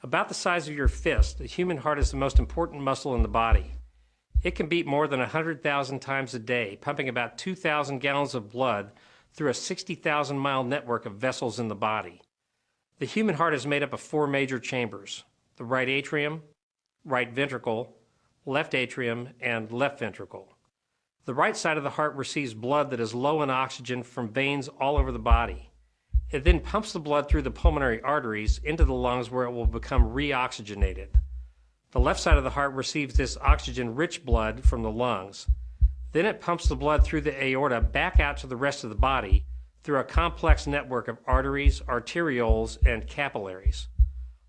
About the size of your fist, the human heart is the most important muscle in the body. It can beat more than 100,000 times a day, pumping about 2,000 gallons of blood through a 60,000-mile network of vessels in the body. The human heart is made up of four major chambers: the right atrium, right ventricle, left atrium, and left ventricle. The right side of the heart receives blood that is low in oxygen from veins all over the body. It then pumps the blood through the pulmonary arteries into the lungs where it will become reoxygenated. The left side of the heart receives this oxygen-rich blood from the lungs. Then it pumps the blood through the aorta back out to the rest of the body through a complex network of arteries, arterioles, and capillaries.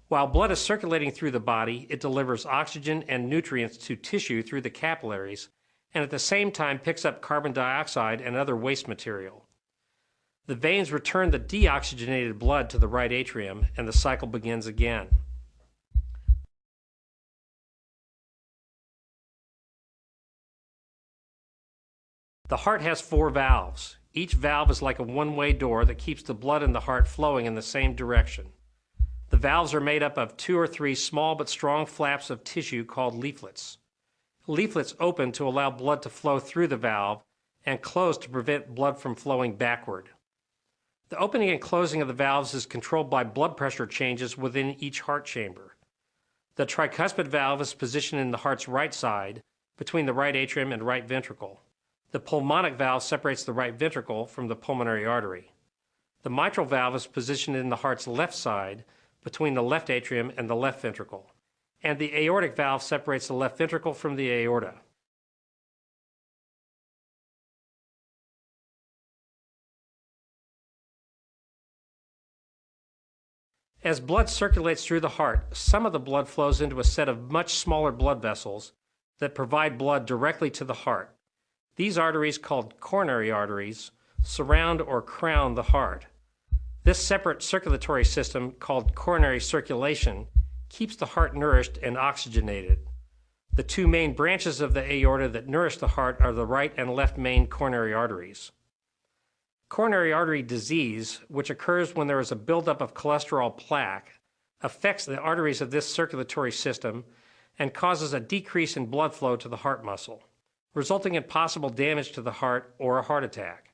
While blood is circulating through the body, it delivers oxygen and nutrients to tissue through the capillaries, and at the same time picks up carbon dioxide and other waste material. The veins return the deoxygenated blood to the right atrium, and the cycle begins again. The heart has four valves. Each valve is like a one-way door that keeps the blood in the heart flowing in the same direction. The valves are made up of 2 or 3 small but strong flaps of tissue called leaflets. Leaflets open to allow blood to flow through the valve and close to prevent blood from flowing backward. The opening and closing of the valves is controlled by blood pressure changes within each heart chamber. The tricuspid valve is positioned in the heart's right side, between the right atrium and right ventricle. The pulmonic valve separates the right ventricle from the pulmonary artery. The mitral valve is positioned in the heart's left side, between the left atrium and the left ventricle. And the aortic valve separates the left ventricle from the aorta. As blood circulates through the heart, some of the blood flows into a set of much smaller blood vessels that provide blood directly to the heart. These arteries, called coronary arteries, surround or crown the heart. This separate circulatory system, called coronary circulation, keeps the heart nourished and oxygenated. The two main branches of the aorta that nourish the heart are the right and left main coronary arteries. Coronary artery disease, which occurs when there is a buildup of cholesterol plaque, affects the arteries of this circulatory system and causes a decrease in blood flow to the heart muscle, resulting in possible damage to the heart or a heart attack.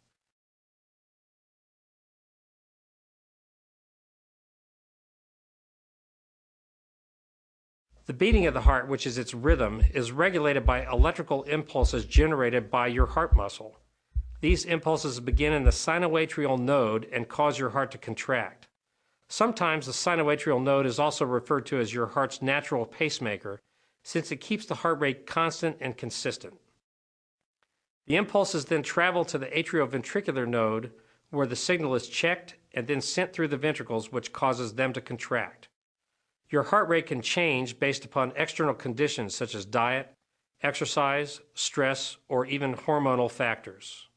The beating of the heart, which is its rhythm, is regulated by electrical impulses generated by your heart muscle. These impulses begin in the sinoatrial node and cause your heart to contract. Sometimes the sinoatrial node is also referred to as your heart's natural pacemaker, since it keeps the heart rate constant and consistent. The impulses then travel to the atrioventricular node, where the signal is checked and then sent through the ventricles, which causes them to contract. Your heart rate can change based upon external conditions such as diet, exercise, stress, or even hormonal factors.